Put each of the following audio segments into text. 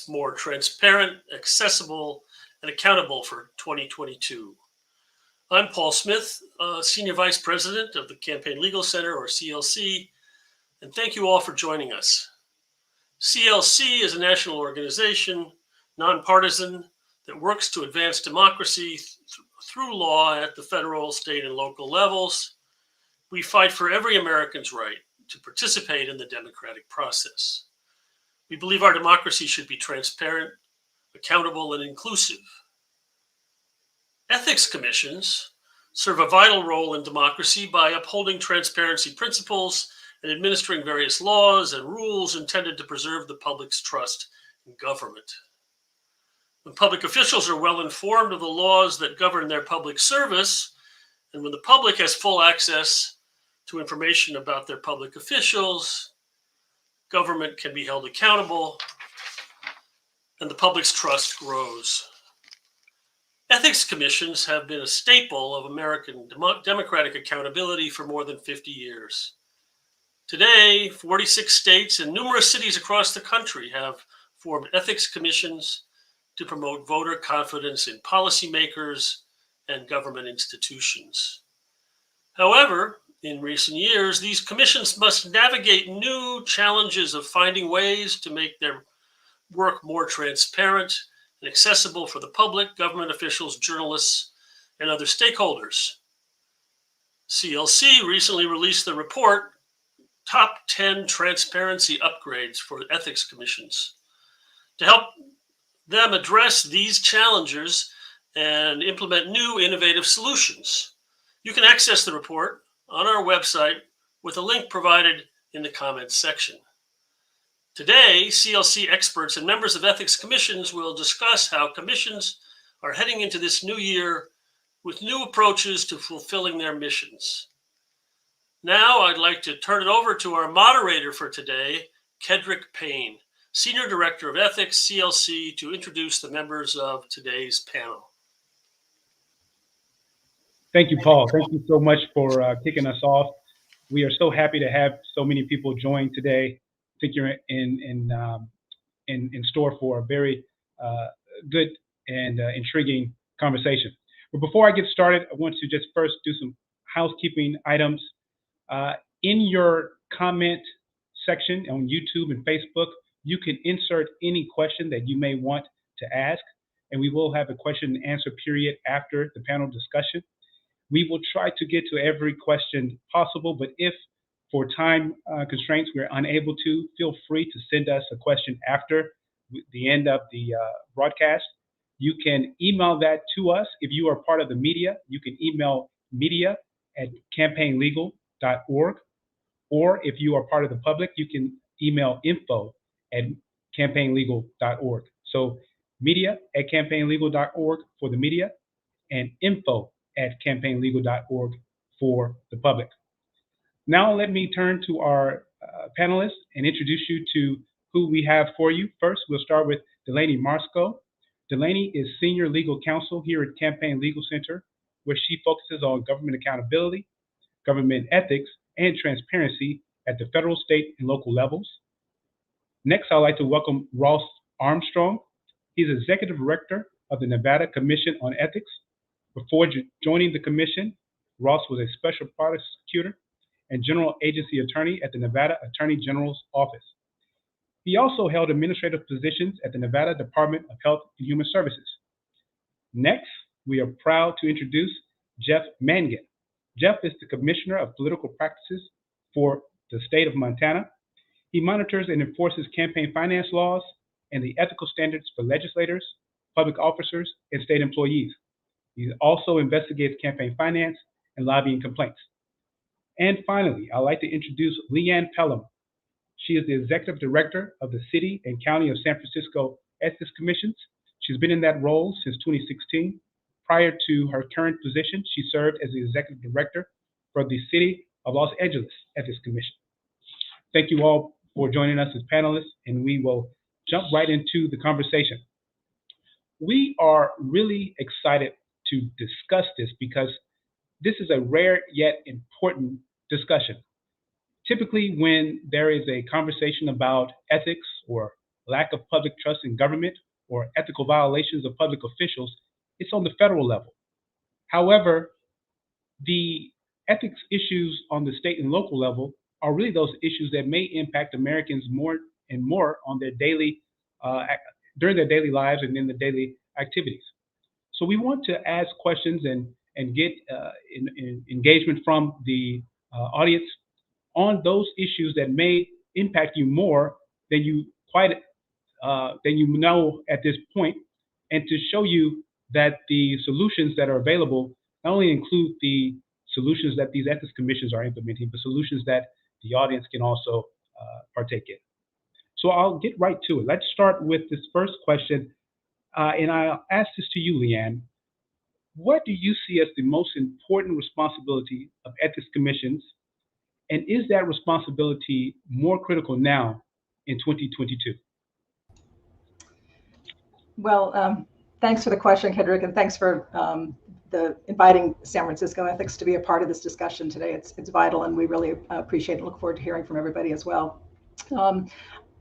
more transparent, accessible, and accountable for 2022. I'm Paul Smith, Senior Vice President of the Campaign Legal Center, or CLC, and thank you all for joining us. CLC is a national organization, nonpartisan, that works to advance democracy through law at the federal, state, and local levels. We fight for every American's right to participate in the democratic process. We believe our democracy should be transparent, accountable, and inclusive. Ethics commissions serve a vital role in democracy by upholding transparency principles and administering various laws and rules intended to preserve the public's trust in government. When public officials are well informed of the laws that govern their public service, and when the public has full access to information about their public officials, government can be held accountable, and the public's trust grows. Ethics commissions have been a staple of American democratic accountability for more than 50 years. Today, 46 states and numerous cities across the country have formed ethics commissions to promote voter confidence in policymakers and government institutions. However, in recent years, these commissions must navigate new challenges of finding ways to make their work more transparent and accessible for the public, government officials, journalists, and other stakeholders. CLC recently released the report, Top 10 Transparency Upgrades for Ethics Commissions, to help them address these challenges and implement new innovative solutions. You can access the report on our website with a link provided in the comments section. Today, CLC experts and members of ethics commissions will discuss how commissions are heading into this new year with new approaches to fulfilling their missions. Now, I'd like to turn it over to our moderator for today, Kedrick Payne, Senior Director of Ethics, CLC, to introduce the members of today's panel. Thank you, Paul. Thank you so much for kicking us off. We are so happy to have so many people join today. I think you're in store for a very good and intriguing conversation. But before I get started, I want to just first do some housekeeping items. In your comment section on YouTube and Facebook, you can insert any question that you may want to ask, and we will have a question and answer period after the panel discussion. We will try to get to every question possible, but if for time constraints we're unable to, feel free to send us a question after the end of the broadcast. You can email that to us. If you are part of the media, you can email media@campaignlegal.org. Or if you are part of the public, you can email info@campaignlegal.org. So media@campaignlegal.org for the media and info@campaignlegal.org for the public. Now let me turn to our panelists and introduce you to who we have for you. First, we'll start with Delaney Marsco. Delaney is Senior Legal Counsel here at Campaign Legal Center, where she focuses on government accountability, government ethics, and transparency at the federal, state, and local levels. Next, I'd like to welcome Ross Armstrong. He's Executive Director of the Nevada Commission on Ethics. Before joining the commission, Ross was a special prosecutor and general agency attorney at the Nevada Attorney General's Office. He also held administrative positions at the Nevada Department of Health and Human Services. Next, we are proud to introduce Jeff Mangan. Jeff is the Commissioner of Political Practices for the state of Montana. He monitors and enforces campaign finance laws and the ethical standards for legislators, public officers, and state employees. He also investigates campaign finance and lobbying complaints. And finally, I'd like to introduce Leanne Pelham. She is the Executive Director of the City and County of San Francisco Ethics Commissions. She's been in that role since 2016. Prior to her current position, she served as the Executive Director for the City of Los Angeles Ethics Commission. Thank you all for joining us as panelists, and we will jump right into the conversation. We are really excited to discuss this because this is a rare yet important discussion. Typically, when there is a conversation about ethics or lack of public trust in government or ethical violations of public officials, it's on the federal level. However, the ethics issues on the state and local level are really those issues that may impact Americans more and more on their daily, during their daily lives and in their daily activities. So we want to ask questions and get engagement from the audience on those issues that may impact you more than you know at this point, and to show you that the solutions that are available not only include the solutions that these ethics commissions are implementing, but solutions that the audience can also partake in. So I'll get right to it. Let's start with this first question, and I'll ask this to you, Leanne. What do you see as the most important responsibility of ethics commissions, and is that responsibility more critical now in 2022? Well, thanks for the question, Kendrick, and thanks for inviting San Francisco Ethics to be a part of this discussion today. It's vital, and we really appreciate it and look forward to hearing from everybody as well.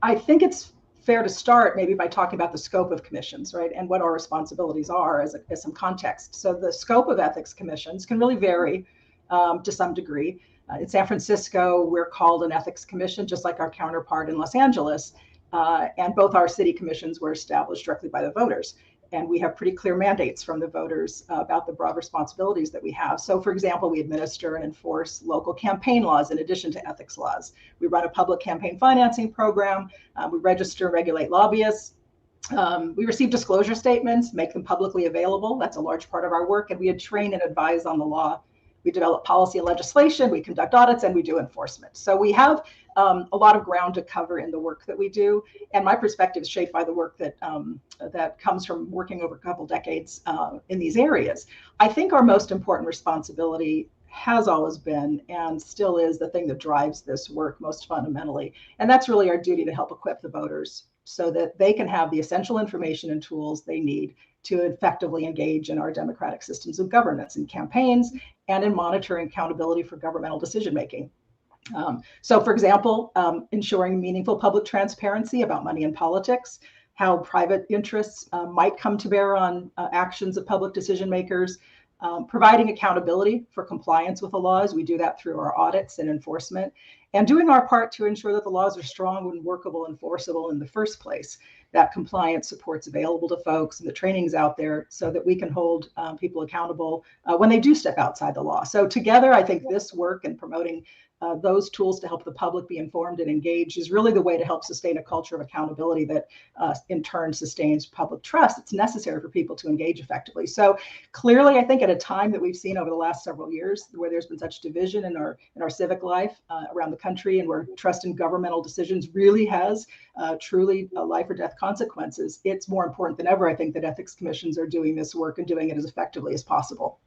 I think it's fair to start maybe by talking about the scope of commissions, right, and what our responsibilities are as some context. So the scope of ethics commissions can really vary to some degree. In San Francisco, we're called an ethics commission, just like our counterpart in Los Angeles. And both our city commissions were established directly by the voters. And we have pretty clear mandates from the voters about the broad responsibilities that we have. So, for example, we administer and enforce local campaign laws in addition to ethics laws. We run a public campaign financing program. We register and regulate lobbyists. We receive disclosure statements, make them publicly available. That's a large part of our work. And we train and advise on the law. We develop policy and legislation, we conduct audits, and we do enforcement. So we have a lot of ground to cover in the work that we do. And my perspective is shaped by the work that comes from working over a couple decades in these areas. I think our most important responsibility has always been and still is the thing that drives this work most fundamentally. And that's really our duty to help equip the voters so that they can have the essential information and tools they need to effectively engage in our democratic systems of governance, in campaigns, and in monitoring accountability for governmental decision making. So, for example, ensuring meaningful public transparency about money in politics, how private interests might come to bear on actions of public decision makers, providing accountability for compliance with the laws. We do that through our audits and enforcement, and doing our part to ensure that the laws are strong and workable and enforceable in the first place, that compliance support's available to folks and the training's out there so that we can hold people accountable when they do step outside the law. So together, I think this work and promoting those tools to help the public be informed and engaged is really the way to help sustain a culture of accountability that in turn sustains public trust. It's necessary for people to engage effectively. So clearly, I think at a time that we've seen over the last several years where there's been such division in our civic life around the country, and where trust in governmental decisions really has truly life or death consequences, it's more important than ever, I think, that ethics commissions are doing this work and doing it as effectively as possible.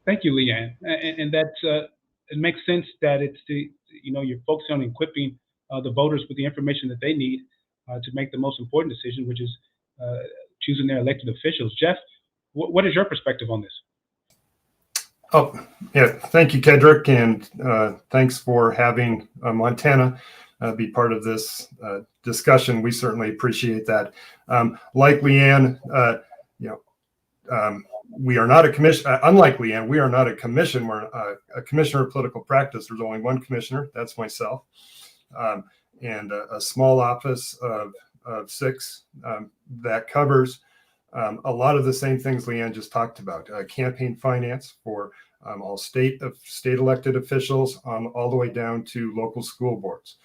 Thank you, Leanne. And that's it makes sense that it's you're focusing on equipping the voters with the information that they need to make the most important decision, which is choosing their elected officials. Jeff, what is your perspective on this? Oh, yeah. Thank you, Kendrick, and thanks for having Montana be part of this discussion. We certainly appreciate that. Like Leanne, we are not a commission. Unlike Leanne, we are not a commission. We're a commissioner of political practice. There's only one commissioner. That's myself, and a small office of 6 that covers a lot of the same things Leanne just talked about. Campaign finance for all state elected officials, all the way down to local school boards.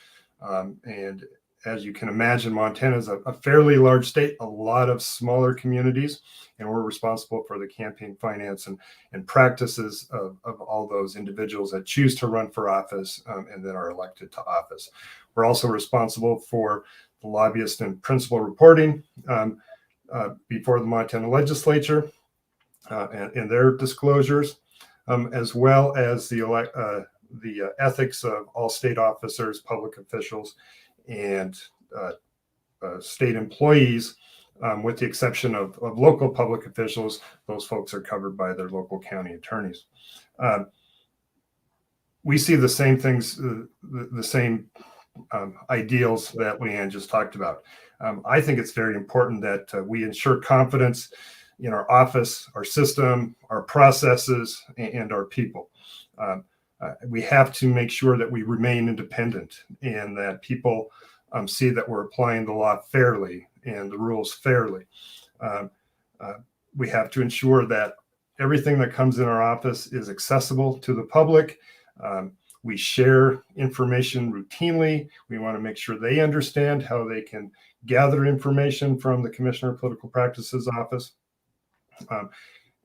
And as you can imagine, Montana is a fairly large state, a lot of smaller communities, and we're responsible for the campaign finance and practices of all those individuals that choose to run for office and then are elected to office. We're also responsible for the lobbyist and principal reporting before the Montana legislature and their disclosures, as well as the ethics of all state officers, public officials, and state employees, with the exception of local public officials. Those folks are covered by their local county attorneys. We see the same things, the same ideals that Leanne just talked about. I think it's very important that we ensure confidence in our office, our system, our processes, and our people. We have to make sure that we remain independent and that people see that we're applying the law fairly and the rules fairly. We have to ensure that everything that comes in our office is accessible to the public. We share information routinely. We want to make sure they understand how they can gather information from the Commissioner of Political Practices office.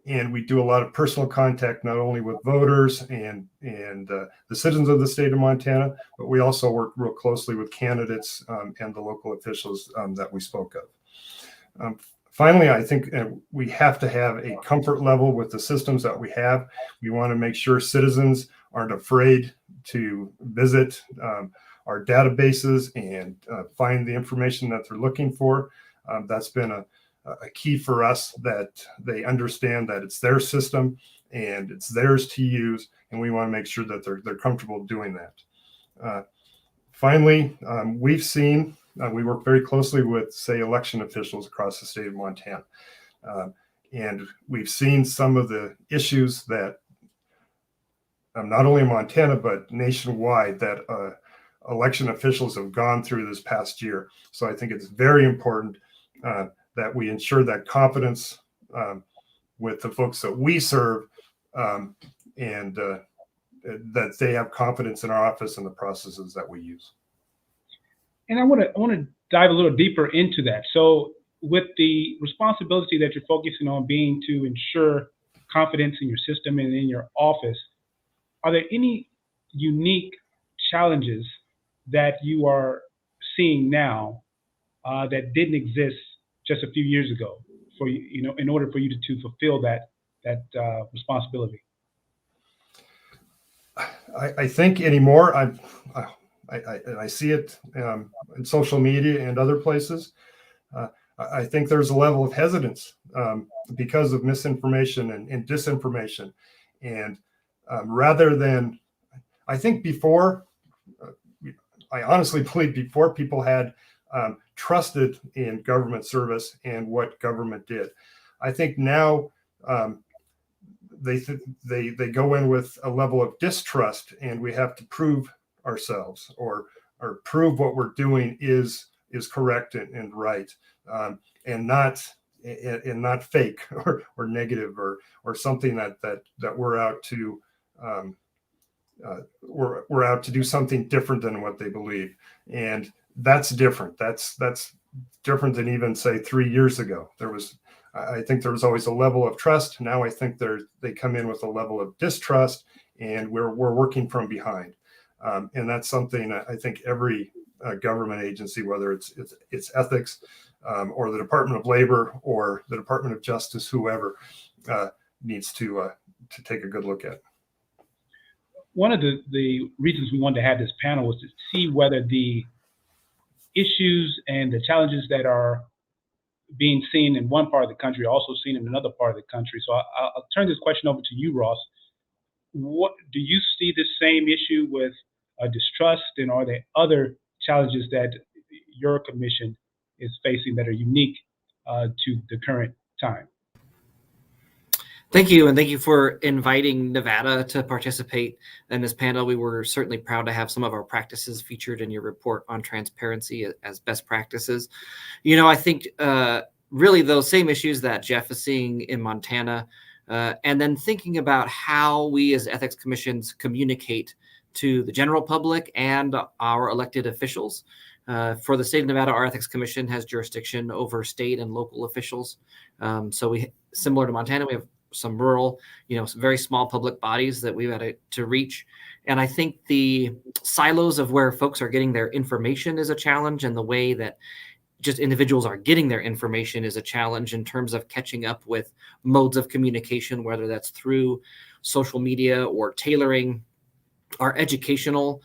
And we do a lot of personal contact, not only with voters and the citizens of the state of Montana, but we also work real closely with candidates and the local officials that we spoke of. Finally, I think we have to have a comfort level with the systems that we have. We want to make sure citizens aren't afraid to visit our databases and find the information that they're looking for. That's been a key for us, that they understand that it's their system and it's theirs to use, and we want to make sure that they're comfortable doing that. Finally, we've seen, we work very closely with, say, election officials across the state of Montana. And we've seen some of the issues that not only in Montana, but nationwide, that election officials have gone through this past year. So I think it's very important that we ensure that confidence with the folks that we serve, and that they have confidence in our office and the processes that we use. And I want to dive a little deeper into that. So with the responsibility that you're focusing on being to ensure confidence in your system and in your office, are there any unique challenges that you are seeing now that didn't exist just a few years ago, for you, in order for you to fulfill that responsibility? I think anymore, I see it in social media and other places. I think there's a level of hesitance because of misinformation and disinformation. And rather than, I think before, I honestly believe before people had trusted in government service and what government did. I think now they go in with a level of distrust, and we have to prove ourselves or prove what we're doing is correct and right, and not fake or negative or something that we're out to we're out to do something different than what they believe. And that's different. That's different than even, say, 3 years ago. I think there was always a level of trust. Now I think they come in with a level of distrust, and we're working from behind. And that's something I think every government agency, whether it's ethics or the Department of Labor or the Department of Justice, whoever, needs to take a good look at. One of the reasons we wanted to have this panel was to see whether the issues and the challenges that are being seen in one part of the country are also seen in another part of the country. So I'll turn this question over to you, Ross. What do you see the same issue with distrust, and are there other challenges that your commission is facing that are unique to the current time? Thank you, and thank you for inviting Nevada to participate in this panel. We were certainly proud to have some of our practices featured in your report on transparency as best practices. I think really those same issues that Jeff is seeing in Montana, and then thinking about how we as ethics commissions communicate to the general public and our elected officials. For the state of Nevada, our ethics commission has jurisdiction over state and local officials. So similar to Montana, we have some rural, some very small public bodies that we've had to reach. And I think the silos of where folks are getting their information is a challenge, and the way that just individuals are getting their information is a challenge in terms of catching up with modes of communication, whether that's through social media or tailoring our educational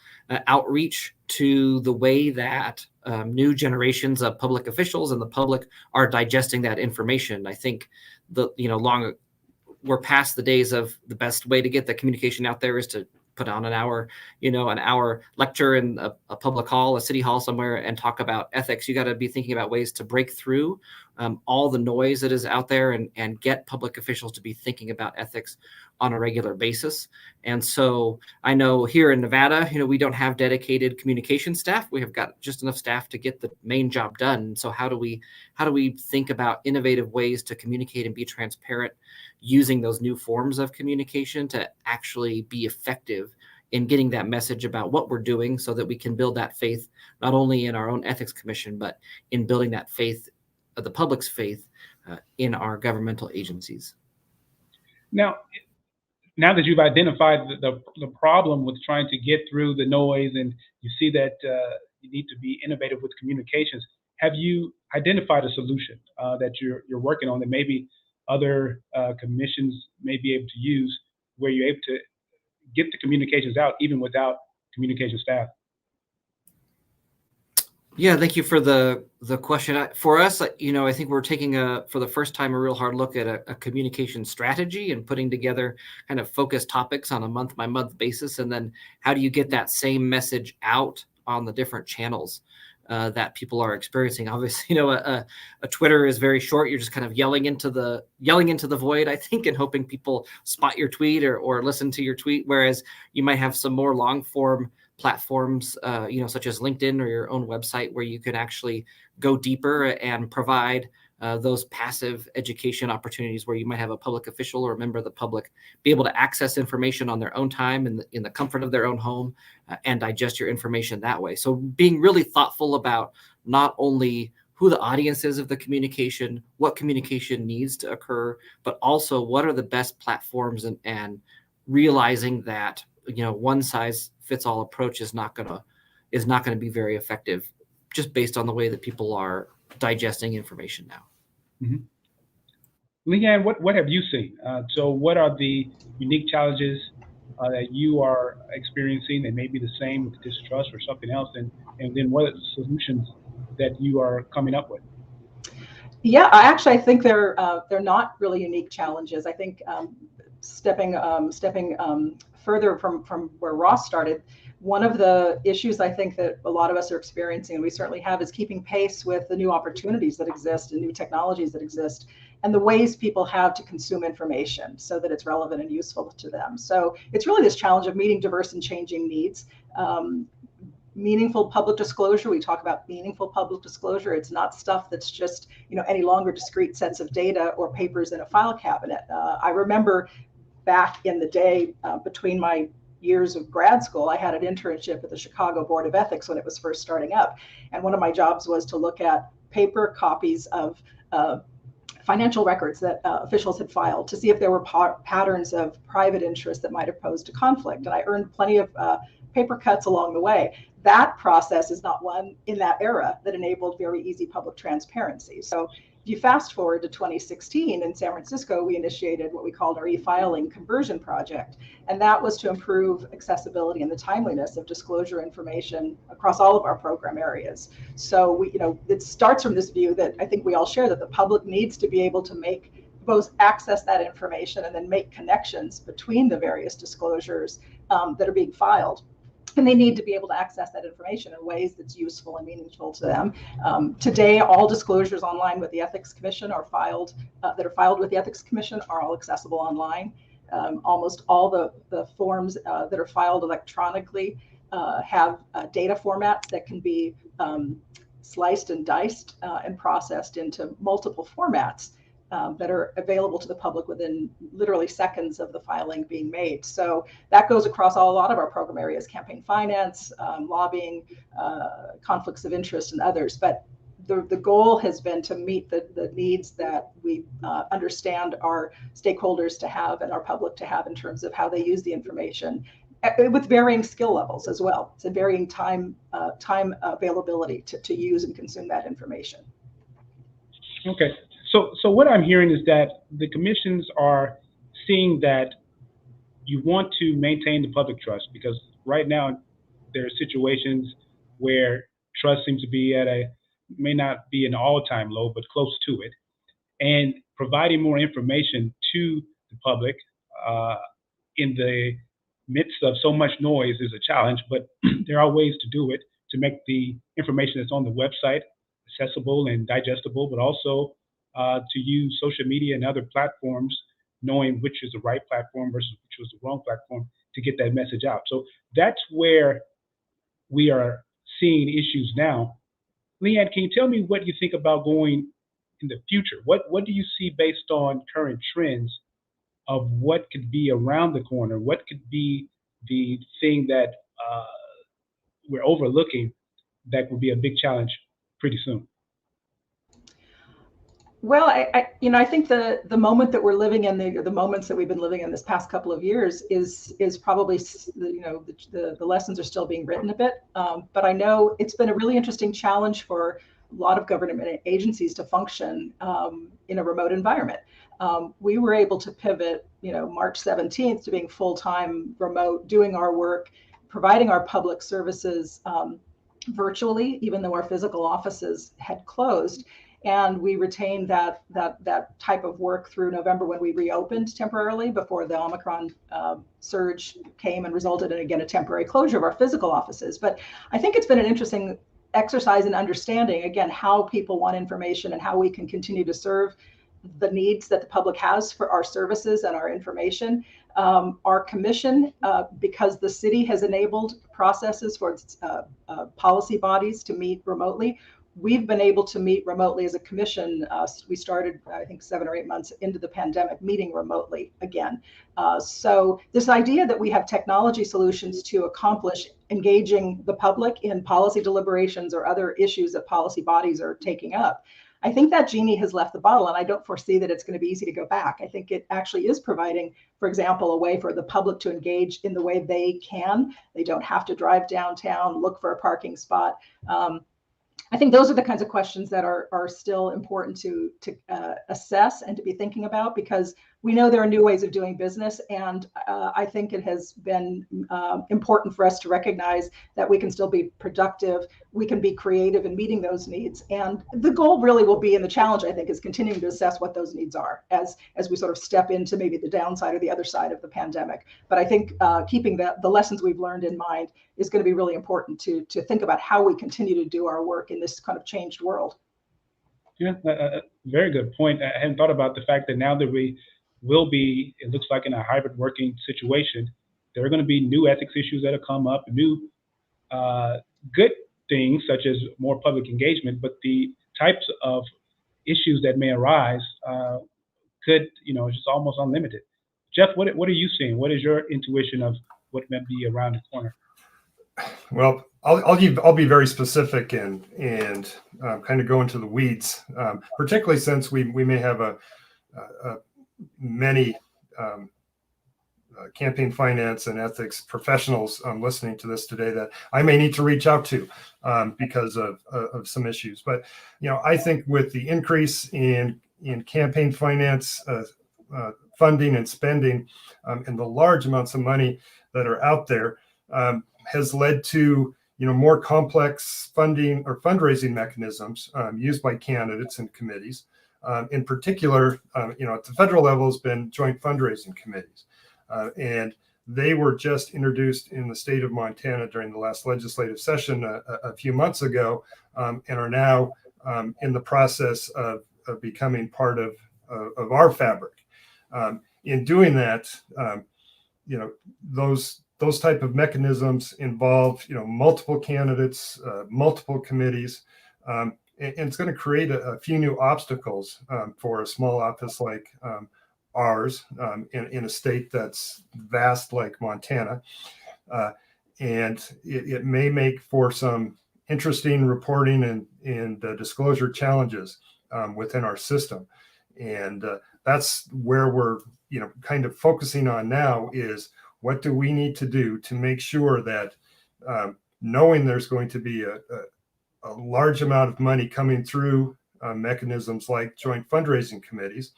outreach to the way that new generations of public officials and the public are digesting that information. I think we're past the days of the best way to get the communication out there is to put on an hour lecture in a public hall, a city hall somewhere, and talk about ethics. You got to be thinking about ways to break through all the noise that is out there and get public officials to be thinking about ethics on a regular basis. And so I know here in Nevada, we don't have dedicated communication staff. We have got just enough staff to get the main job done. So how do we think about innovative ways to communicate and be transparent using those new forms of communication to actually be effective in getting that message about what we're doing, so that we can build that faith, not only in our own ethics commission, but in building that faith, the public's faith in our governmental agencies. Now that you've identified the problem with trying to get through the noise, and you see that you need to be innovative with communications, have you identified a solution that you're working on that maybe other commissions may be able to use, where you're able to get the communications out even without communication staff? Yeah, thank you for the question. For us, I think we're taking for the first time, a real hard look at a communication strategy and putting together kind of focused topics on a month by month basis. And then how do you get that same message out on the different channels that people are experiencing? Obviously, a Twitter is very short. You're just kind of yelling into the void, I think, and hoping people spot your tweet or listen to your tweet. Whereas you might have some more long form platforms, such as LinkedIn or your own website, where you can actually go deeper and provide those passive education opportunities, where you might have a public official or a member of the public be able to access information on their own time in the comfort of their own home and digest your information that way. So being really thoughtful about not only who the audience is of the communication, what communication needs to occur, but also what are the best platforms, and realizing that one size fits all approach is not going to be very effective, just based on the way that people are digesting information now. Mm-hmm. Leanne, what have you seen? So what are the unique challenges that you are experiencing that may be the same with distrust or something else, and then what are the solutions that you are coming up with? Yeah, I think they're not really unique challenges. I think stepping further from where Ross started, one of the issues I think that a lot of us are experiencing, and we certainly have, is keeping pace with the new opportunities that exist and new technologies that exist, and the ways people have to consume information so that it's relevant and useful to them. So it's really this challenge of meeting diverse and changing needs. Meaningful public disclosure. We talk about meaningful public disclosure. It's not stuff that's just any longer discrete sets of data or papers in a file cabinet. I remember back in the day, between my years of grad school, I had an internship at the Chicago Board of Ethics when it was first starting up. And one of my jobs was to look at paper copies of financial records that officials had filed to see if there were patterns of private interest that might have posed a conflict. And I earned plenty of paper cuts along the way. That process is not one in that era that enabled very easy public transparency. So if you fast forward to 2016 in San Francisco, we initiated what we called our e-filing conversion project. And that was to improve accessibility and the timeliness of disclosure information across all of our program areas. So it starts from this view that I think we all share, that the public needs to be able to both access that information and then make connections between the various disclosures that are being filed. And they need to be able to access that information in ways that's useful and meaningful to them. Today, all disclosures online with the Ethics Commission that are filed with the Ethics Commission are all accessible online. Almost all the forms that are filed electronically have data formats that can be sliced and diced and processed into multiple formats that are available to the public within literally seconds of the filing being made. So that goes across a lot of our program areas: campaign finance, lobbying, conflicts of interest, and others. But the goal has been to meet the needs that we understand our stakeholders to have and our public to have in terms of how they use the information, with varying skill levels as well. It's a varying time availability to use and consume that information. Okay. So what I'm hearing is that the commissions are seeing that you want to maintain the public trust, because right now there are situations where trust seems to be may not be an all-time low, but close to it. And providing more information to the public in the midst of so much noise is a challenge, but there are ways to do it to make the information that's on the website accessible and digestible, but also to use social media and other platforms, knowing which is the right platform versus which was the wrong platform to get that message out. So that's where we are seeing issues now. Leanne, can you tell me what you think about going in the future? What do you see based on current trends of what could be around the corner? What could be the thing that we're overlooking that will be a big challenge pretty soon? Well, I think the moment that we're living in, the moments that we've been living in this past couple of years is probably, the lessons are still being written a bit. But I know it's been a really interesting challenge for a lot of government agencies to function in a remote environment. We were able to pivot, March 17th to being full-time remote, doing our work, providing our public services virtually, even though our physical offices had closed. And we retained that type of work through November when we reopened temporarily before the Omicron surge came and resulted in, again, a temporary closure of our physical offices. But I think it's been an interesting exercise in understanding, again, how people want information and how we can continue to serve the needs that the public has for our services and our information. Our commission, because the city has enabled processes for its policy bodies to meet remotely, we've been able to meet remotely as a commission. We started, I think, 7 or 8 months into the pandemic, meeting remotely again. So this idea that we have technology solutions to accomplish engaging the public in policy deliberations or other issues that policy bodies are taking up, I think that genie has left the bottle, and I don't foresee that it's going to be easy to go back. I think it actually is providing, for example, a way for the public to engage in the way they can. They don't have to drive downtown, look for a parking spot. I think those are the kinds of questions that are still important to assess and to be thinking about, because we know there are new ways of doing business. And I think it has been important for us to recognize that we can still be productive. We can be creative in meeting those needs. And the goal really will be, and the challenge, I think, is continuing to assess what those needs are as we sort of step into maybe the downside or the other side of the pandemic. But I think keeping the lessons we've learned in mind is going to be really important to think about how we continue to do our work in this kind of changed world. Yeah, very good point. I hadn't thought about the fact that now that we will be, it looks like, in a hybrid working situation, there are going to be new ethics issues that have come up, new good things such as more public engagement, but the types of issues that may arise could, just almost unlimited. Jeff, what are you seeing? What is your intuition of what may be around the corner? Well, I'll be very specific and kind of go into the weeds, particularly since we may have many campaign finance and ethics professionals listening to this today that I may need to reach out to because of some issues. But I think with the increase in campaign finance funding and spending and the large amounts of money that are out there has led to more complex funding or fundraising mechanisms used by candidates and committees. In particular, at the federal level has been joint fundraising committees. And they were just introduced in the state of Montana during the last legislative session a few months ago, and are now in the process of becoming part of our fabric. In doing that, those type of mechanisms involve multiple candidates, multiple committees, and it's going to create a few new obstacles for a small office like ours in a state that's vast like Montana. And it may make for some interesting reporting and disclosure challenges within our system. And that's where we're kind of focusing on now is what do we need to do to make sure that knowing there's going to be a large amount of money coming through mechanisms like joint fundraising committees,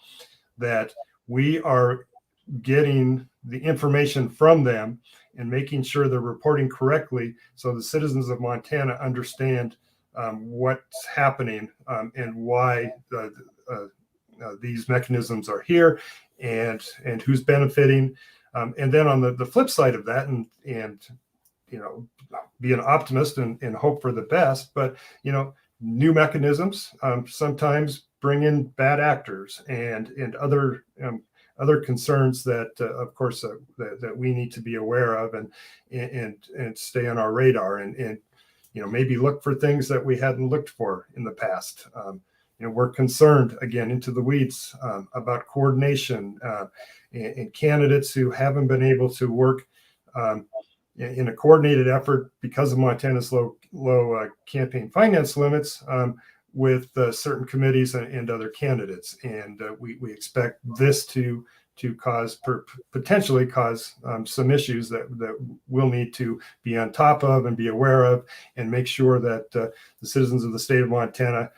that we are getting the information from them and making sure they're reporting correctly so the citizens of Montana understand what's happening and why these mechanisms are here and who's benefiting. And then on the flip side of that, and you know, be an optimist and hope for the best, but you know, new mechanisms sometimes bring in bad actors and other concerns that, of course, that we need to be aware of and stay on our radar and you know, maybe look for things that we hadn't looked for in the past. You know, we're concerned, again, into the weeds about coordination and candidates who haven't been able to work in a coordinated effort because of Montana's low campaign finance limits with certain committees and other candidates. And we expect this to potentially cause some issues that we'll need to be on top of and be aware of and make sure that the citizens of the state of Montana,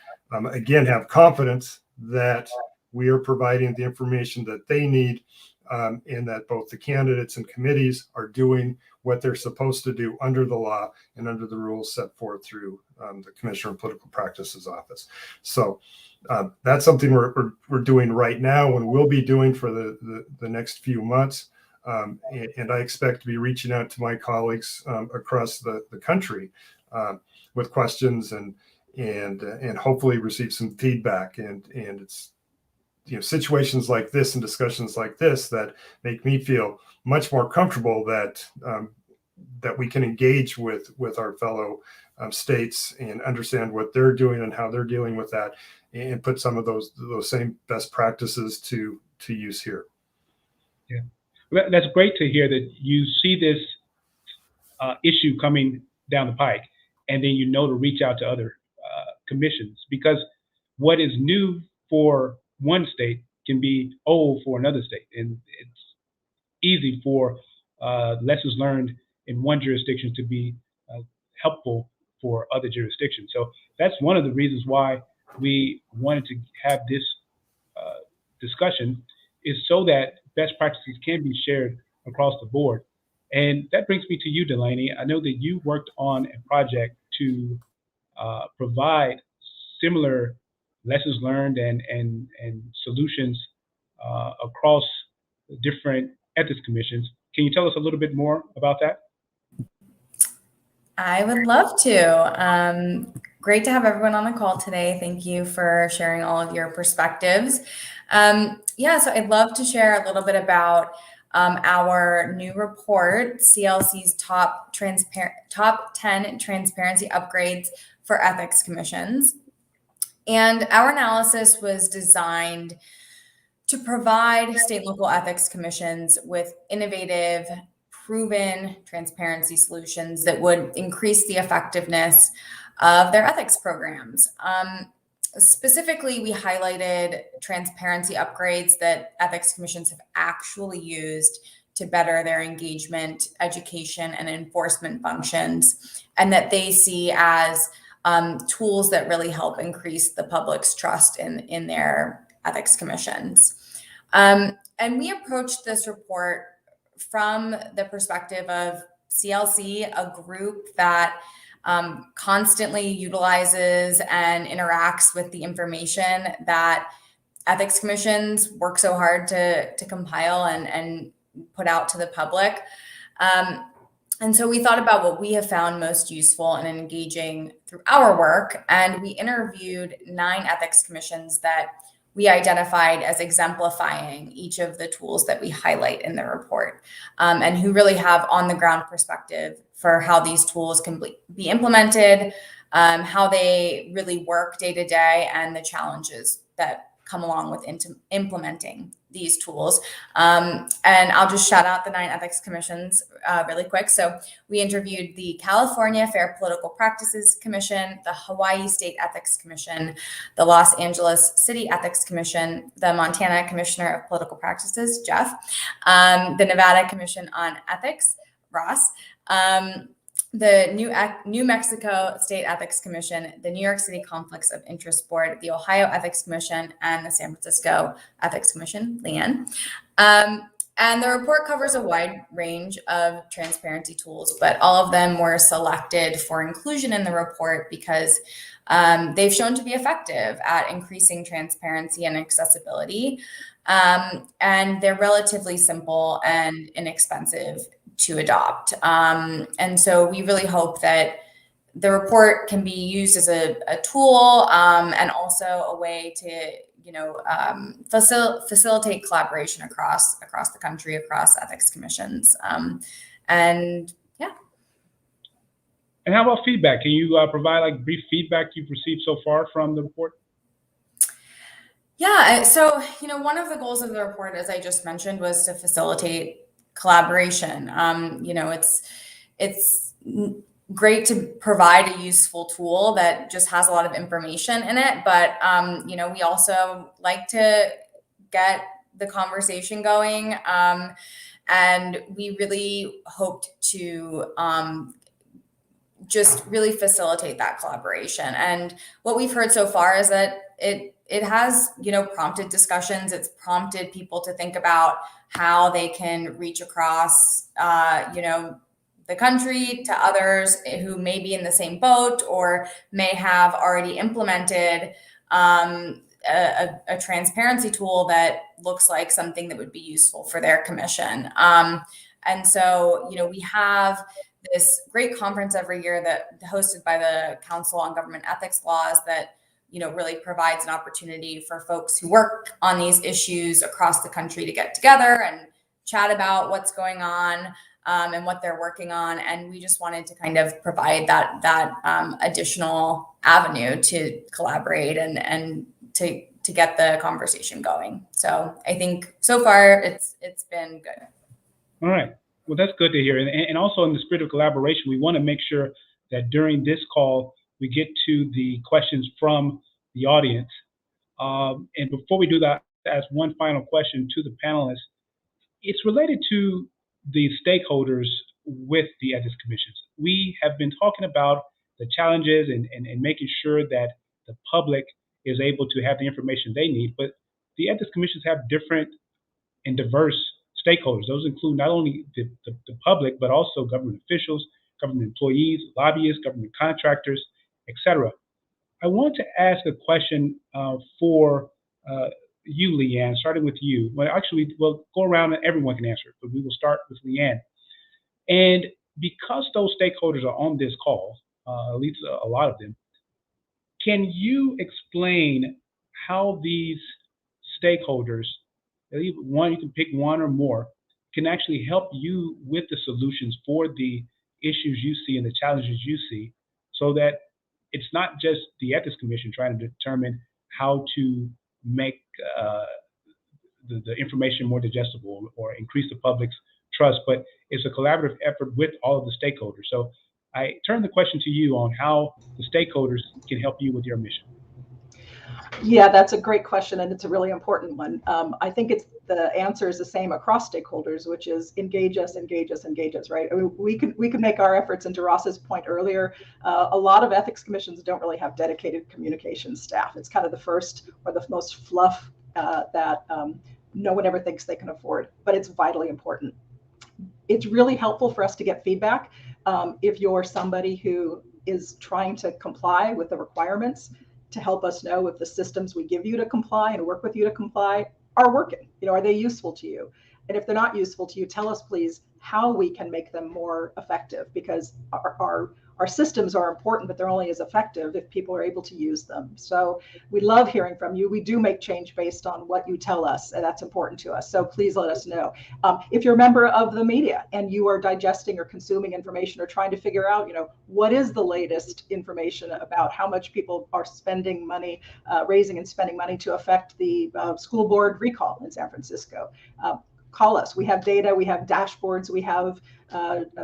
again, have confidence that we are providing the information that they need and that both the candidates and committees are doing what they're supposed to do under the law and under the rules set forth through the Commissioner of Political Practices Office. So that's something we're doing right now and we'll be doing for the next few months. And I expect to be reaching out to my colleagues across the country with questions and hopefully receive some feedback. And it's, you know, situations like this and discussions like this that make me feel much more comfortable that that we can engage with our fellow states and understand what they're doing and how they're dealing with that, and put some of those same best practices to use here. Yeah, well, that's great to hear that you see this issue coming down the pike, and then you know to reach out to other commissions, because what is new for one state can be old for another state, and it's easy for lessons learned in one jurisdiction to be helpful for other jurisdictions. So that's one of the reasons why we wanted to have this discussion, is so that best practices can be shared across the board. And that brings me to you, Delaney. I know that you worked on a project to provide similar lessons learned and solutions across different ethics commissions. Can you tell us a little bit more about that? I would love to. Great to have everyone on the call today. Thank you for sharing all of your perspectives. Yeah, so I'd love to share a little bit about our new report, CLC's top 10 transparency upgrades for ethics commissions. And our analysis was designed to provide state and local ethics commissions with innovative, proven transparency solutions that would increase the effectiveness of their ethics programs. Specifically, we highlighted transparency upgrades that ethics commissions have actually used to better their engagement, education, and enforcement functions, and that they see as tools that really help increase the public's trust in their ethics commissions. And we approached this report from the perspective of CLC, a group that constantly utilizes and interacts with the information that ethics commissions work so hard to compile and put out to the public. And so we thought about what we have found most useful and engaging through our work, and we interviewed 9 ethics commissions that we identified as exemplifying each of the tools that we highlight in the report, and who really have on-the-ground perspective for how these tools can be implemented, how they really work day to day, and the challenges that come along with implementing these tools. And I'll just shout out the 9 ethics commissions really quick. So we interviewed the California Fair Political Practices Commission, the Hawaii State Ethics Commission, the Los Angeles City Ethics Commission, the Montana Commissioner of Political Practices, Jeff, the Nevada Commission on Ethics, Ross, the New Mexico State Ethics Commission, the New York City Conflicts of Interest Board, the Ohio Ethics Commission, and the San Francisco Ethics Commission, Leanne. And the report covers a wide range of transparency tools, but all of them were selected for inclusion in the report because they've shown to be effective at increasing transparency and accessibility. And they're relatively simple and inexpensive to adopt. And so we really hope that the report can be used as a tool and also a way to facilitate collaboration across the country, across ethics commissions. And yeah. And how about feedback? Can you provide like brief feedback you've received so far from the report? Yeah, so one of the goals of the report, as I just mentioned, was to facilitate collaboration. It's great to provide a useful tool that just has a lot of information in it, but we also like to get the conversation going, and we really hoped to just really facilitate that collaboration. And what we've heard so far is that it has prompted discussions. It's prompted people to think about how they can reach across the country to others who may be in the same boat or may have already implemented a transparency tool that looks like something that would be useful for their commission. And so, we have this great conference every year that hosted by the Council on Government Ethics Laws that really provides an opportunity for folks who work on these issues across the country to get together and chat about what's going on and what they're working on. And we just wanted to kind of provide that additional avenue to collaborate and to get the conversation going. So I think so far it's been good. All right. Well, that's good to hear. And also in the spirit of collaboration, we want to make sure that during this call, we get to the questions from the audience. And before we do that, ask one final question to the panelists. It's related to the stakeholders with the ethics commissions. We have been talking about the challenges and making sure that the public is able to have the information they need, but the ethics commissions have different and diverse stakeholders. Those include not only the public, but also government officials, government employees, lobbyists, government contractors, etc. I want to ask a question for you, Leanne, starting with you. Well, actually, we'll go around and everyone can answer it, but we will start with Leanne. And because those stakeholders are on this call, at least a lot of them, can you explain how these stakeholders, one, you can pick one or more, can actually help you with the solutions for the issues you see and the challenges you see, so that it's not just the Ethics Commission trying to determine how to make the information more digestible or increase the public's trust, but it's a collaborative effort with all of the stakeholders. So I turn the question to you on how the stakeholders can help you with your mission. Yeah, that's a great question, and it's a really important one. I think the answer is the same across stakeholders, which is engage us, right? I mean, we could make our efforts, and to Ross's point earlier, a lot of ethics commissions don't really have dedicated communications staff. It's kind of the first or the most fluff that no one ever thinks they can afford, but it's vitally important. It's really helpful for us to get feedback. If you're somebody who is trying to comply with the requirements, to help us know if the systems we give you to comply and work with you to comply are working. Are they useful to you? And if they're not useful to you, tell us please how we can make them more effective, because our systems are important, but they're only as effective if people are able to use them. So we love hearing from you. We do make change based on what you tell us, and that's important to us. So please let us know. If you're a member of the media and you are digesting or consuming information or trying to figure out, what is the latest information about how much people are spending money, raising and spending money to affect the school board recall in San Francisco, call us. We have data, we have dashboards, we have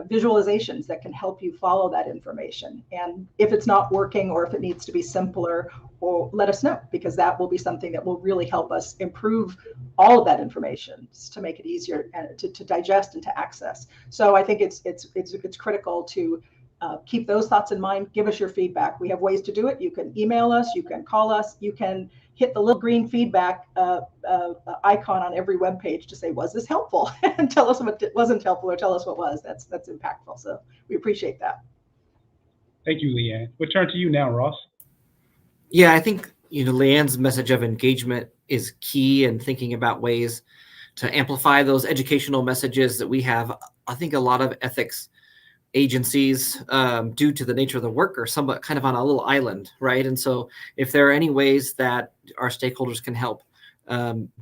visualizations that can help you follow that information. And if it's not working or if it needs to be simpler, or let us know, because that will be something that will really help us improve all of that information to make it easier to digest and to access. So I think it's critical to keep those thoughts in mind. Give us your feedback. We have ways to do it. You can email us, you can call us, you can hit the little green feedback icon on every web page to say, was this helpful? And tell us what wasn't helpful, or tell us what was. That's impactful. So we appreciate that. Thank you, Leanne. We'll turn to you now, Ross. Yeah, I think Leanne's message of engagement is key, and thinking about ways to amplify those educational messages that we have. I think a lot of ethics agencies, due to the nature of the work, are somewhat kind of on a little island, right? And so if there are any ways that our stakeholders can help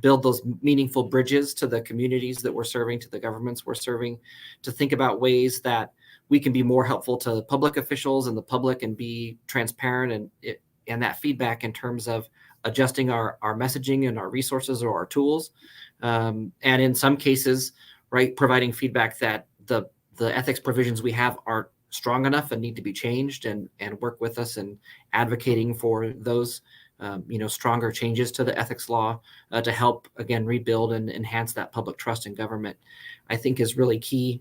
build those meaningful bridges to the communities that we're serving, to the governments we're serving, to think about ways that we can be more helpful to public officials and the public, and be transparent, and that feedback in terms of adjusting our messaging and our resources or our tools. And in some cases, right, providing feedback that the ethics provisions we have aren't strong enough and need to be changed, and work with us in advocating for those stronger changes to the ethics law to help, again, rebuild and enhance that public trust in government, I think is really key.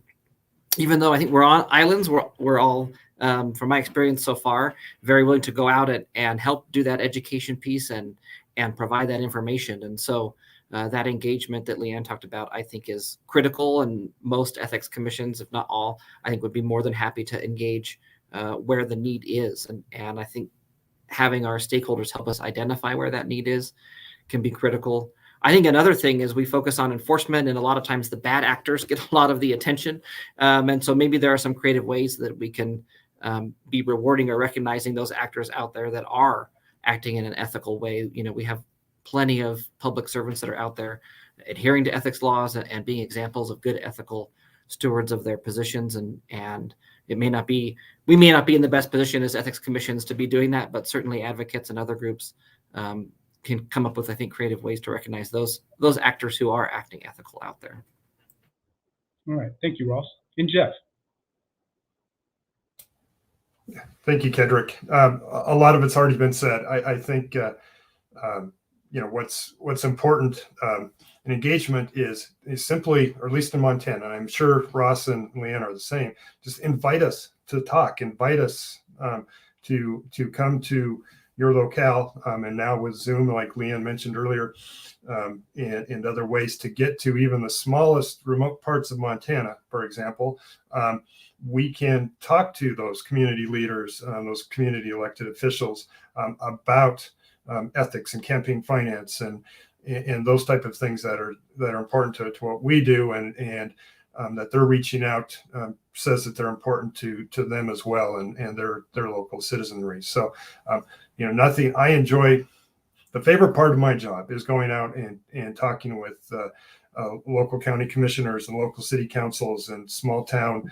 Even though I think we're on islands, we're all, from my experience so far, very willing to go out and help do that education piece and provide that information. And so that engagement that Leanne talked about, I think, is critical. And most ethics commissions, if not all, I think would be more than happy to engage where the need is. And I think having our stakeholders help us identify where that need is can be critical. I think another thing is we focus on enforcement, and a lot of times the bad actors get a lot of the attention. And so maybe there are some creative ways that we can be rewarding or recognizing those actors out there that are acting in an ethical way. We have plenty of public servants that are out there adhering to ethics laws and being examples of good ethical stewards of their positions. And we may not be in the best position as ethics commissions to be doing that, but certainly advocates and other groups can come up with, I think, creative ways to recognize those actors who are acting ethical out there. All right. Thank you, Ross. And Jeff. Thank you, Kedrick. A lot of it's already been said. I think what's important in engagement is simply, or at least in Montana, and I'm sure Ross and Leanne are the same, just invite us to talk, invite us to come to your locale, and now with Zoom, like Leanne mentioned earlier, and other ways to get to even the smallest remote parts of Montana, for example. We can talk to those community leaders, those community elected officials about ethics and campaign finance and those type of things that are important to what we do, and that they're reaching out says that they're important to them as well, and their local citizenry. So nothing. I enjoy, the favorite part of my job is going out and talking with local county commissioners and local city councils and small town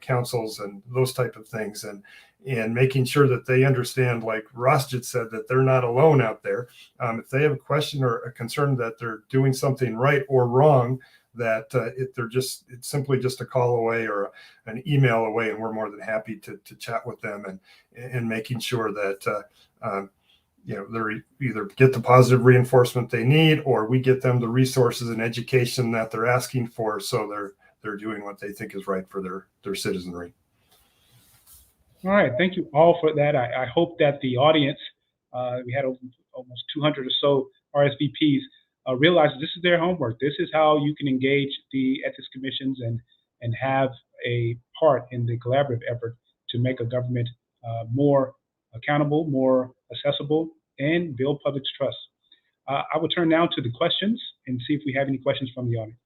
councils and those type of things, and making sure that they understand, like Ross just said, that they're not alone out there. If they have a question or a concern that they're doing something right or wrong, that it's simply just a call away or an email away, and we're more than happy to chat with them and making sure that they're either get the positive reinforcement they need, or we get them the resources and education that they're asking for, so they're doing what they think is right for their citizenry. All right. Thank you all for that. I hope that the audience, we had almost 200 or so RSVPs, realize this is their homework. This is how you can engage the ethics commissions and have a part in the collaborative effort to make a government more accountable, more accessible, and build public's trust. I will turn now to the questions and see if we have any questions from the audience.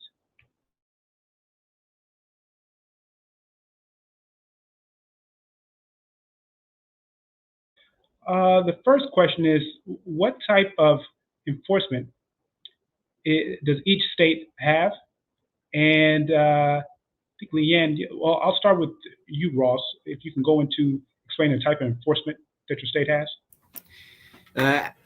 The first question is, what type of enforcement does each state have? And I think Leanne, well, I'll start with you, Ross, if you can go into explaining the type of enforcement that your state has.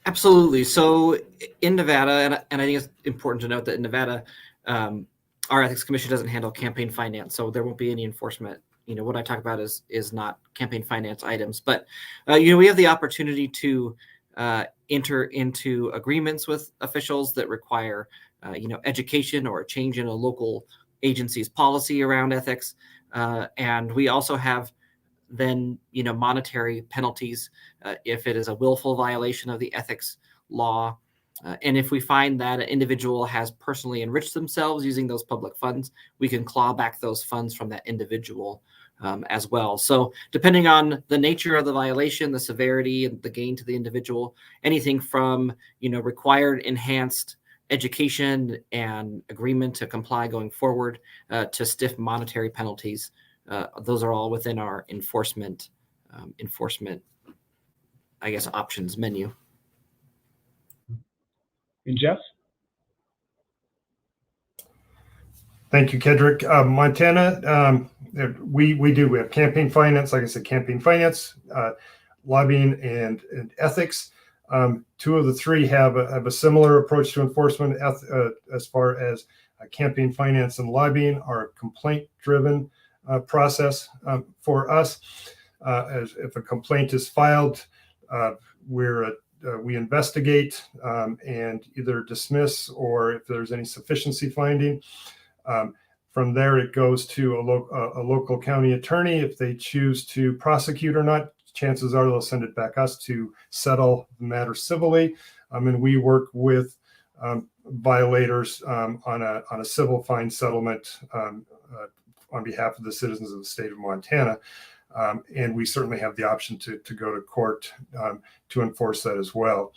Absolutely. So in Nevada, and I think it's important to note that in Nevada, our ethics commission doesn't handle campaign finance, so there won't be any enforcement. What I talk about is not campaign finance items, but we have the opportunity to enter into agreements with officials that require education or a change in a local agency's policy around ethics, and we also have then monetary penalties if it is a willful violation of the ethics law. And if we find that an individual has personally enriched themselves using those public funds, we can claw back those funds from that individual as well. So depending on the nature of the violation, the severity, and the gain to the individual, anything from required enhanced education and agreement to comply going forward to stiff monetary penalties, those are all within our enforcement, I guess, options menu. And Jeff? Thank you, Kedrick. Montana, we have campaign finance, like I said, campaign finance, lobbying, and ethics. Two of the three have a similar approach to enforcement as far as campaign finance and lobbying are a complaint-driven process for us. As if a complaint is filed, we investigate and either dismiss, or if there's any sufficiency finding. From there, it goes to a local county attorney. If they choose to prosecute or not, chances are they'll send it back us to settle the matter civilly. And we work with violators on a civil fine settlement on behalf of the citizens of the state of Montana. And we certainly have the option to go to court to enforce that as well.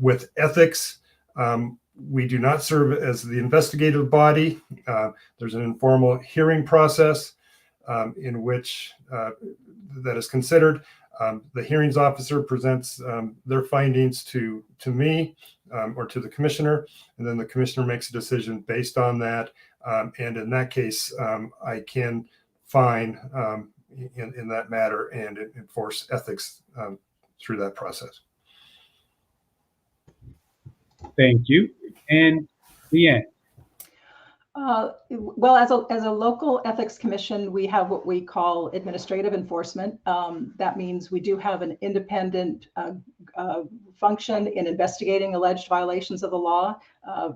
With ethics, we do not serve as the investigative body. There's an informal hearing process in which that is considered. The hearings officer presents their findings to me or to the commissioner, and then the commissioner makes a decision based on that. And in that case, I can fine in that matter and enforce ethics through that process. Thank you. And Leanne? Well, as a local ethics commission, we have what we call administrative enforcement. That means we do have an independent function in investigating alleged violations of the law,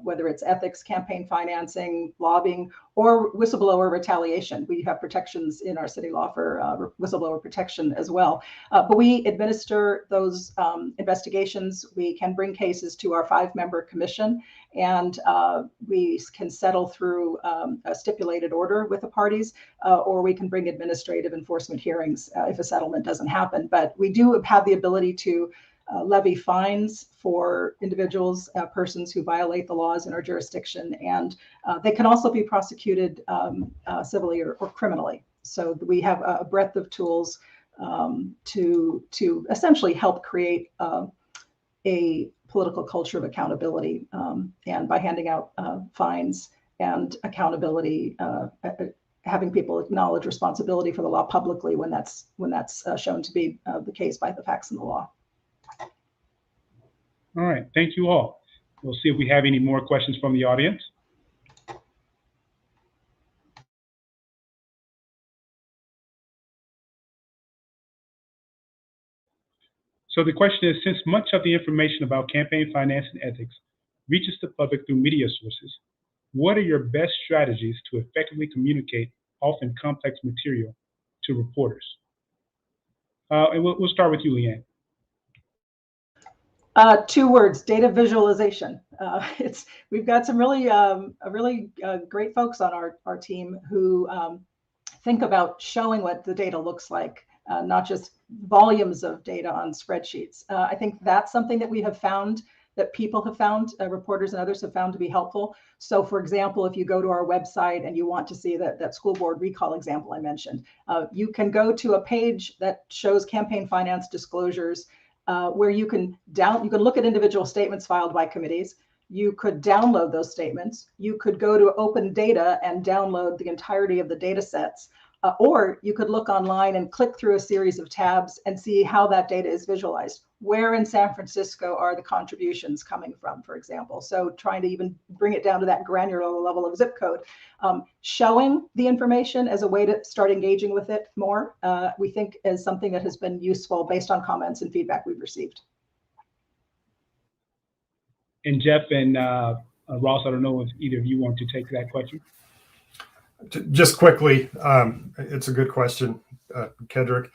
whether it's ethics, campaign financing, lobbying, or whistleblower retaliation. We have protections in our city law for whistleblower protection as well. But we administer those investigations. We can bring cases to our 5-member commission, and we can settle through a stipulated order with the parties, or we can bring administrative enforcement hearings if a settlement doesn't happen. But we do have the ability to levy fines for individuals, persons who violate the laws in our jurisdiction, and they can also be prosecuted civilly or criminally. So we have a breadth of tools to essentially help create a political culture of accountability, and by handing out fines and accountability, having people acknowledge responsibility for the law publicly when that's shown to be the case by the facts in the law. All right, thank you all. We'll see if we have any more questions from the audience. So the question is, since much of the information about campaign finance and ethics reaches the public through media sources, what are your best strategies to effectively communicate often complex material to reporters? And we'll start with you, Leanne. 2 words: data visualization. We've got some really great folks on our team who think about showing what the data looks like, not just volumes of data on spreadsheets. I think that's something that we have found, that people have found, reporters and others have found to be helpful. So for example, if you go to our website and you want to see that school board recall example I mentioned, you can go to a page that shows campaign finance disclosures, where you can look at individual statements filed by committees. You could download those statements. You could go to open data and download the entirety of the data sets. Or you could look online and click through a series of tabs and see how that data is visualized. Where in San Francisco are the contributions coming from, for example? So trying to even bring it down to that granular level of zip code. Showing the information as a way to start engaging with it more, we think is something that has been useful based on comments and feedback we've received. And Jeff and Ross, I don't know if either of you want to take that question. Just quickly, it's a good question, Kedrick.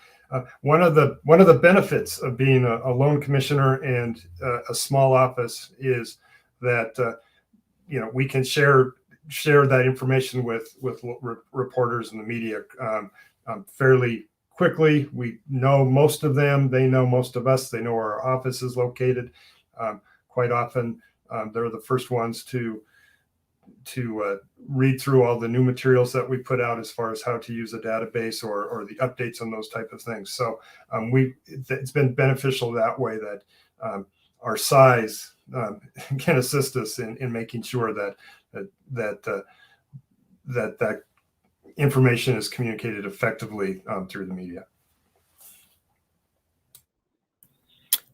One of the benefits of being a lone commissioner and a small office is that we can share that information with reporters and the media fairly quickly. We know most of them. They know most of us. They know where our office is located. Quite often, they're the first ones to read through all the new materials that we put out as far as how to use a database or the updates on those type of things. So it's been beneficial that way that our size can assist us in making sure that information is communicated effectively through the media.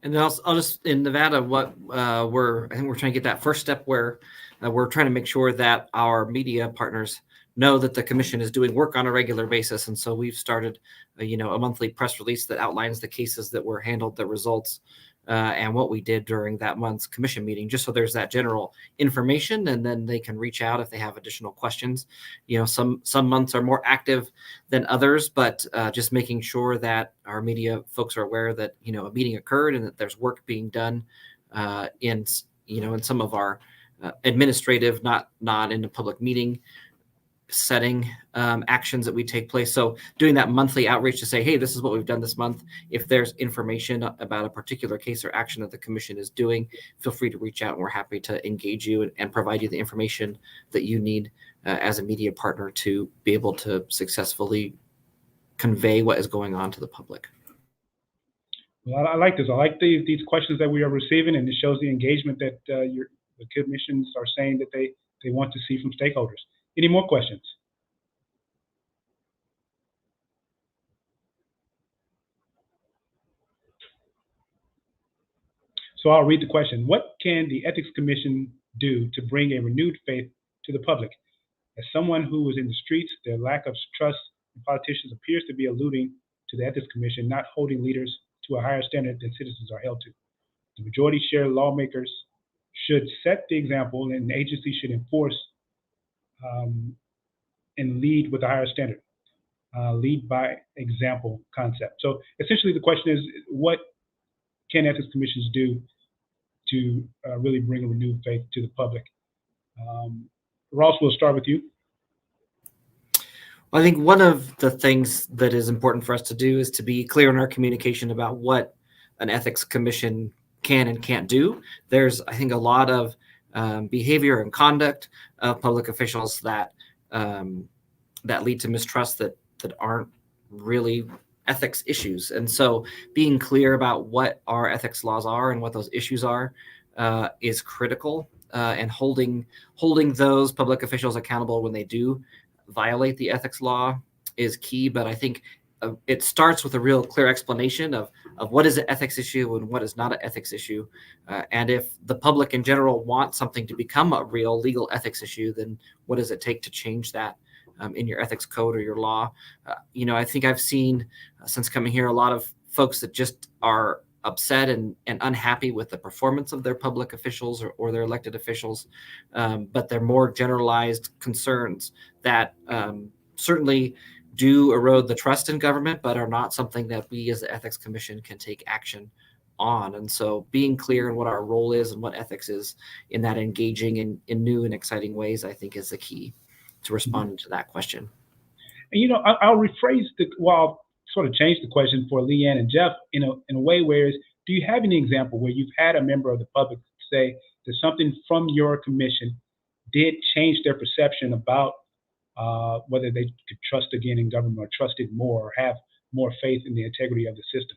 And I'll just, in Nevada, I think we're trying to get that first step where we're trying to make sure that our media partners know that the commission is doing work on a regular basis. And so we've started, a monthly press release that outlines the cases that were handled, the results, and what we did during that month's commission meeting, just so there's that general information, and then they can reach out if they have additional questions. Some months are more active than others, but just making sure that our media folks are aware that a meeting occurred and that there's work being done in some of our administrative, not in a public meeting setting actions that we take place. So doing that monthly outreach to say, hey, this is what we've done this month. If there's information about a particular case or action that the commission is doing, feel free to reach out, and we're happy to engage you and provide you the information that you need as a media partner to be able to successfully convey what is going on to the public. Well, I like this. I like these questions that we are receiving, and it shows the engagement that the commissions are saying that they want to see from stakeholders. Any more questions? So I'll read the question. What can the Ethics Commission do to bring a renewed faith to the public? As someone who was in the streets, their lack of trust in politicians appears to be alluding to the Ethics Commission not holding leaders to a higher standard than citizens are held to. The majority share lawmakers should set the example, and the agency should enforce and lead with a higher standard. Lead by example concept. So essentially the question is, what can ethics commissions do to really bring a renewed faith to the public? Ross, we'll start with you. Well, I think one of the things that is important for us to do is to be clear in our communication about what an ethics commission can and can't do. There's, I think, a lot of behavior and conduct of public officials that lead to mistrust that aren't really ethics issues. And so being clear about what our ethics laws are and what those issues are is critical, and holding those public officials accountable when they do violate the ethics law is key. But I think it starts with a real clear explanation of what is an ethics issue and what is not an ethics issue. And if the public in general wants something to become a real legal ethics issue, then what does it take to change that in your ethics code or your law? I think I've seen since coming here a lot of folks that just are upset and unhappy with the performance of their public officials or their elected officials, but they're more generalized concerns that certainly do erode the trust in government, but are not something that we as the Ethics Commission can take action on. And so being clear in what our role is and what ethics is in that engaging in new and exciting ways, I think is the key to responding to that question. And I'll rephrase I'll sort of change the question for Leanne and Jeff in a way where do you have any example where you've had a member of the public say that something from your commission did change their perception about whether they could trust again in government or trust it more or have more faith in the integrity of the system?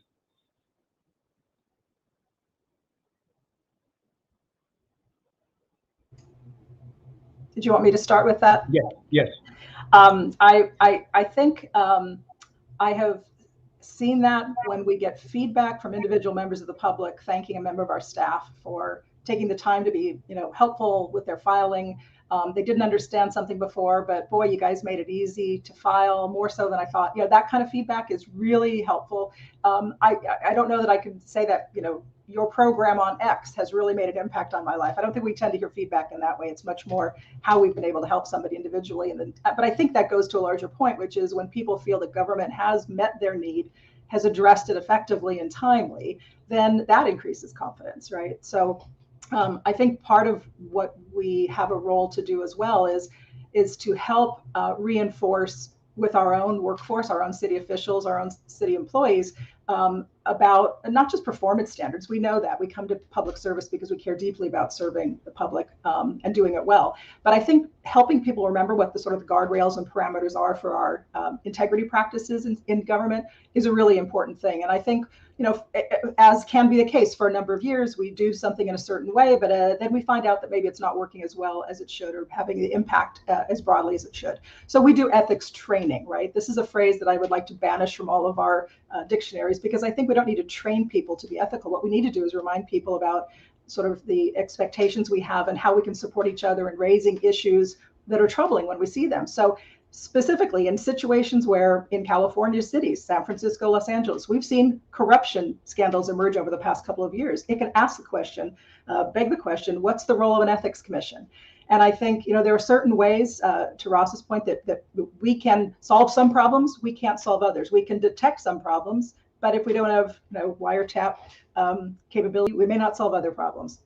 Did you want me to start with that? Yes. I think I have seen that when we get feedback from individual members of the public thanking a member of our staff for taking the time to be helpful with their filing. They didn't understand something before, but boy, you guys made it easy to file, more so than I thought. That kind of feedback is really helpful. I don't know that I could say that your program on X has really made an impact on my life. I don't think we tend to hear feedback in that way. It's much more how we've been able to help somebody individually. But I think that goes to a larger point, which is when people feel that government has met their need has addressed it effectively and timely, then that increases confidence, right? So I think part of what we have a role to do as well is to help reinforce with our own workforce, our own city officials, our own city employees, about not just performance standards. We know that we come to public service because we care deeply about serving the public and doing it well. But I think helping people remember what the sort of guardrails and parameters are for our integrity practices in government is a really important thing. And I think, as can be the case for a number of years, we do something in a certain way, but then we find out that maybe it's not working as well as it should or having the impact as broadly as it should. So we do ethics training, right? This is a phrase that I would like to banish from all of our dictionaries, because I think we don't need to train people to be ethical. What we need to do is remind people about sort of the expectations we have and how we can support each other in raising issues that are troubling when we see them. So specifically in situations where in California cities, San Francisco, Los Angeles, we've seen corruption scandals emerge over the past couple of years. It can ask the question, beg the question, what's the role of an ethics commission? And I think, there are certain ways, to Ross's point, that we can solve some problems, we can't solve others. We can detect some problems, but if we don't have wiretap capability, we may not solve other problems.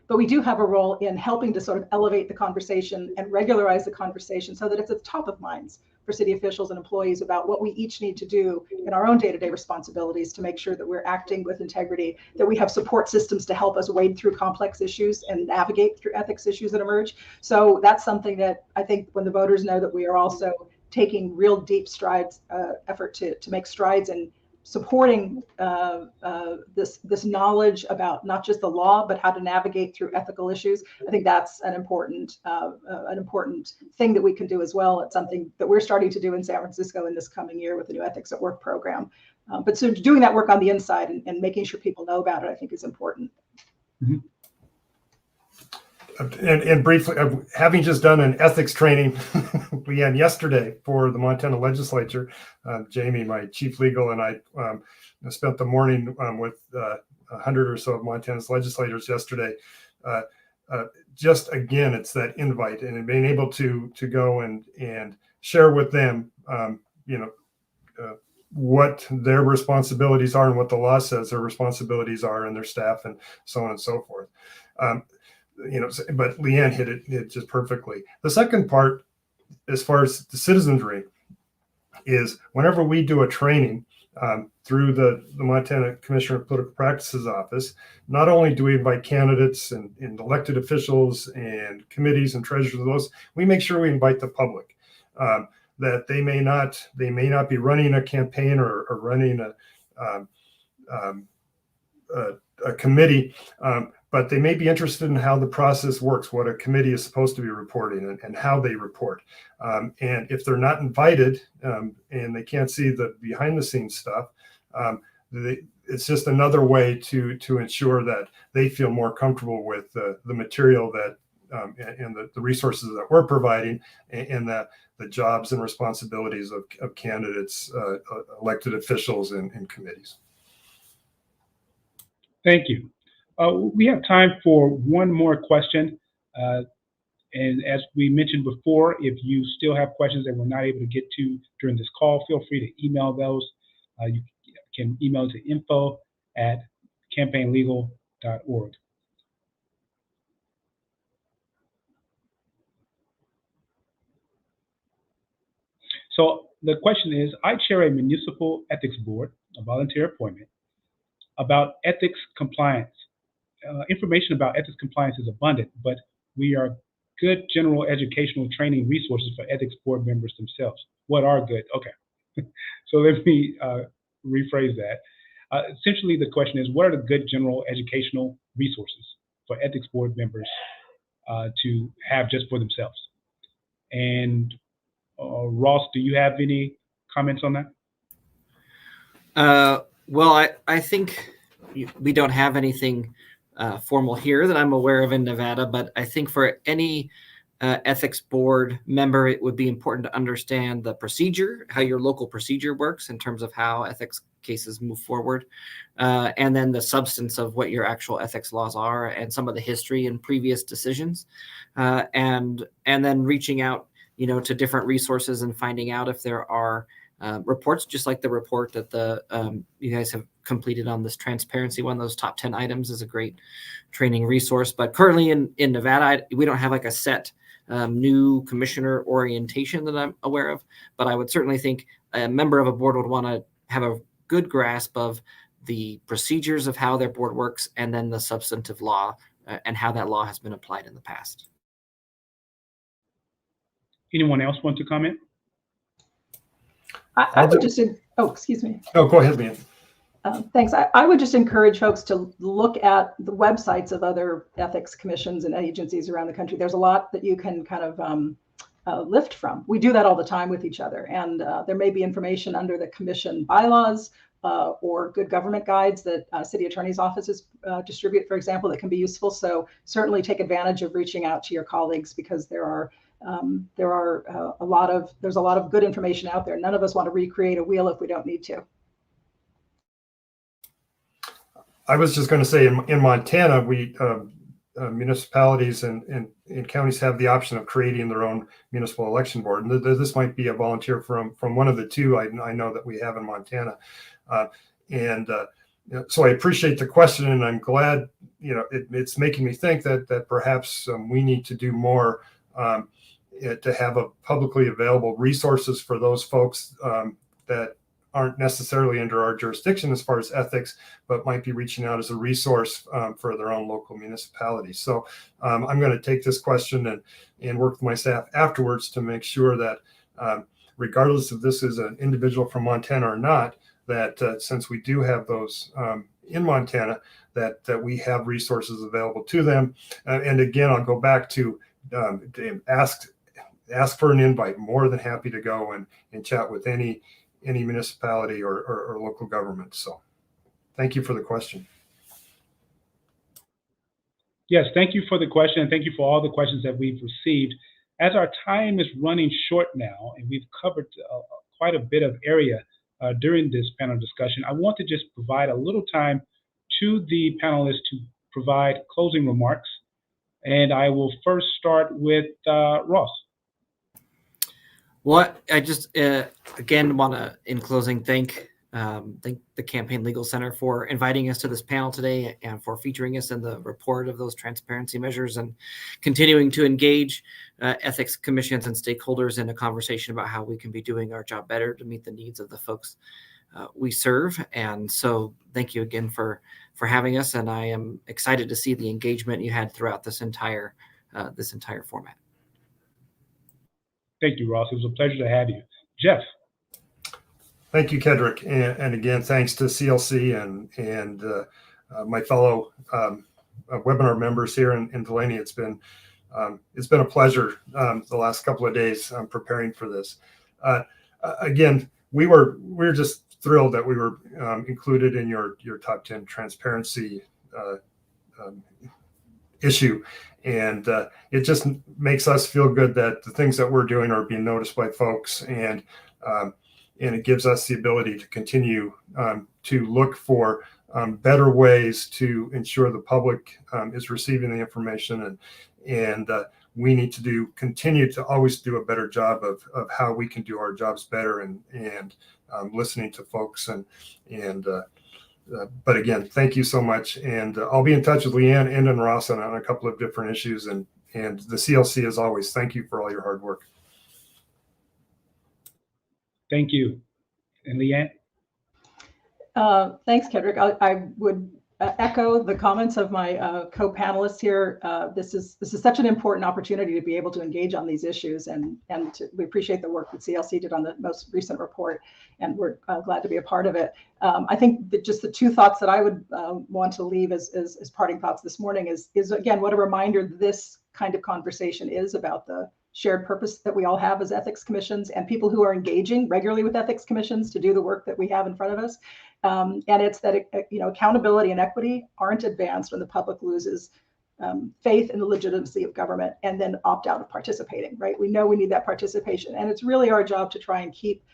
But we do have a role in helping to sort of elevate the conversation and regularize the conversation so that it's at the top of minds for city officials and employees about what we each need to do in our own day-to-day responsibilities to make sure that we're acting with integrity, that we have support systems to help us wade through complex issues and navigate through ethics issues that emerge. So that's something that I think when the voters know that we are also taking real deep strides, effort to make strides in supporting this knowledge about not just the law, but how to navigate through ethical issues. I think that's an important thing that we can do as well. It's something that we're starting to do in San Francisco in this coming year with the new Ethics at Work program. But so doing that work on the inside and making sure people know about it, I think is important. Mm-hmm. And briefly, having just done an ethics training, Leanne, yesterday for the Montana legislature, Jamie, my chief legal, and I spent the morning with 100 or so of Montana's legislators yesterday. Just again, it's that invite and being able to go and share with them, what their responsibilities are and what the law says their responsibilities are and their staff and so on and so forth. But Leanne hit it just perfectly. The second part, as far as the citizenry, is whenever we do a training through the Montana Commissioner of Political Practices office, not only do we invite candidates and elected officials and committees and treasurers of those, we make sure we invite the public. That they may not be running a campaign or running a committee, but they may be interested in how the process works, what a committee is supposed to be reporting and how they report. And if they're not invited and they can't see the behind the scenes stuff, it's just another way to ensure that they feel more comfortable with the material that and the resources that we're providing and the jobs and responsibilities of candidates, elected officials and committees. Thank you. We have time for one more question. And as we mentioned before, if you still have questions that we're not able to get to during this call, feel free to email those. You can email to info@campaignlegal.org. So the question is, I chair a municipal ethics board, a volunteer appointment, about ethics compliance. Information about ethics compliance is abundant, but we are good general educational training resources for ethics board members themselves. What are good? Okay, so let me rephrase that. Essentially, the question is, what are the good general educational resources for ethics board members to have just for themselves? And Ross, do you have any comments on that? Well, I think we don't have anything formal here that I'm aware of in Nevada, but I think for any ethics board member, it would be important to understand the procedure, how your local procedure works in terms of how ethics cases move forward, and then the substance of what your actual ethics laws are and some of the history and previous decisions, and then reaching out, to different resources and finding out if there are reports, just like the report that you guys have completed on this transparency one. Those top 10 items is a great training resource. But currently in Nevada, we don't have like a set new commissioner orientation that I'm aware of. But I would certainly think a member of a board would want to have a good grasp of the procedures of how their board works, and then the substantive law and how that law has been applied in the past. Anyone else want to comment? I would just, oh, excuse me. No, go ahead, Leanne. Thanks. I would just encourage folks to look at the websites of other ethics commissions and agencies around the country. There's a lot that you can kind of lift from. We do that all the time with each other. And there may be information under the commission bylaws or good government guides that city attorney's offices distribute, for example, that can be useful. So certainly take advantage of reaching out to your colleagues, because there's a lot of good information out there. None of us want to recreate a wheel if we don't need to. I was just going to say, in Montana, we municipalities and counties have the option of creating their own municipal election board. And this might be a volunteer from one of the two I know that we have in Montana. So I appreciate the question, and I'm glad, it's making me think that perhaps we need to do more to have a publicly available resources for those folks that aren't necessarily under our jurisdiction as far as ethics, but might be reaching out as a resource for their own local municipality. So I'm going to take this question and work with my staff afterwards to make sure that regardless if this is an individual from Montana or not, that since we do have those in Montana, that we have resources available to them. And again, I'll go back to ask for an invite. More than happy to go and chat with any municipality or local government. So thank you for the question. Yes, thank you for the question, and thank you for all the questions that we've received. As our time is running short now, and we've covered quite a bit of area during this panel discussion, I want to just provide a little time to the panelists to provide closing remarks. And I will first start with Ross. Well, I just, again, want to, in closing, thank the Campaign Legal Center for inviting us to this panel today and for featuring us in the report of those transparency measures, and continuing to engage ethics commissions and stakeholders in a conversation about how we can be doing our job better to meet the needs of the folks we serve. And so thank you again for having us. And I am excited to see the engagement you had throughout this entire format. Thank you, Ross. It was a pleasure to have you. Jeff. Thank you, Kedrick. And again, thanks to CLC and my fellow webinar members here in Delaney. It's been a pleasure the last couple of days preparing for this. Again, we were just thrilled that we were included in your top 10 transparency issue. And it just makes us feel good that the things that we're doing are being noticed by folks, and it gives us the ability to continue to look for better ways to ensure the public is receiving the information, and we need to continue to always do a better job of how we can do our jobs better and listening to folks but again, thank you so much. And I'll be in touch with Leanne and Ross on a couple of different issues. And the CLC, as always, thank you for all your hard work. Thank you. And Leanne? Thanks, Kedrick. I would echo the comments of my co-panelists here. This is such an important opportunity to be able to engage on these issues, and we appreciate the work that CLC did on the most recent report, and we're glad to be a part of it. I think that just the two thoughts that I would want to leave as parting thoughts this morning is again, what a reminder this kind of conversation is about the shared purpose that we all have as ethics commissions and people who are engaging regularly with ethics commissions to do the work that we have in front of us. And it's that accountability and equity aren't advanced when the public loses faith in the legitimacy of government and then opt out of participating, right? We know we need that participation, and it's really our job to try and keep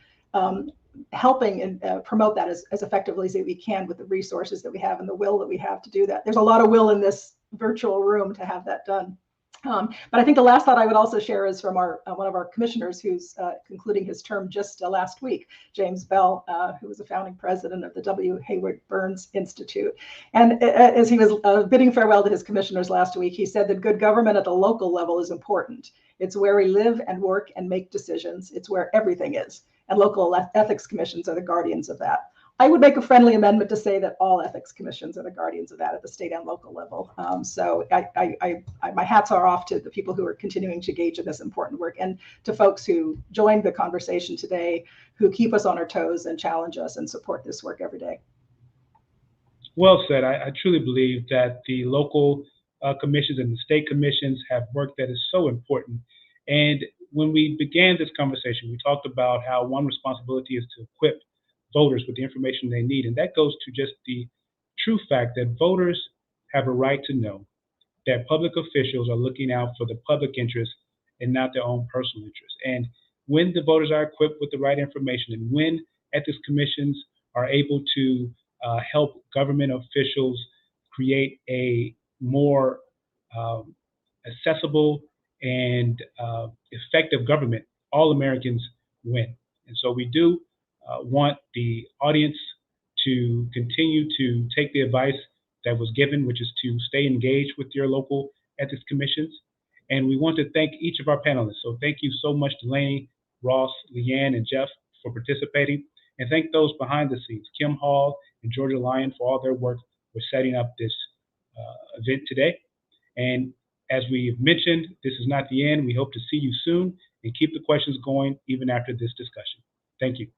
helping and promote that as effectively as we can with the resources that we have and the will that we have to do that. There's a lot of will in this virtual room to have that done. But I think the last thought I would also share is from our one of our commissioners who's concluding his term just last week, James Bell, who was a founding president of the W. Hayward Burns Institute. And as he was bidding farewell to his commissioners last week, he said that good government at the local level is important. It's where we live and work and make decisions. It's where everything is. And local ethics commissions are the guardians of that. I would make a friendly amendment to say that all ethics commissions are the guardians of that at the state and local level. So my hats are off to the people who are continuing to engage in this important work, and to folks who joined the conversation today, who keep us on our toes and challenge us and support this work every day. Well said. I truly believe that the local commissions and the state commissions have work that is so important. And when we began this conversation, we talked about how one responsibility is to equip voters with the information they need. And that goes to just the true fact that voters have a right to know that public officials are looking out for the public interest and not their own personal interest. And when the voters are equipped with the right information, and when ethics commissions are able to help government officials create a more accessible and effective government, all Americans win. And so we do want the audience to continue to take the advice that was given, which is to stay engaged with your local ethics commissions. And we want to thank each of our panelists. So thank you so much, Delaney, Ross, Leanne, and Jeff, for participating. And thank those behind the scenes, Kim Hall and Georgia Lyon, for all their work with setting up this event today. And as we've mentioned, this is not the end. We hope to see you soon, and keep the questions going even after this discussion. Thank you.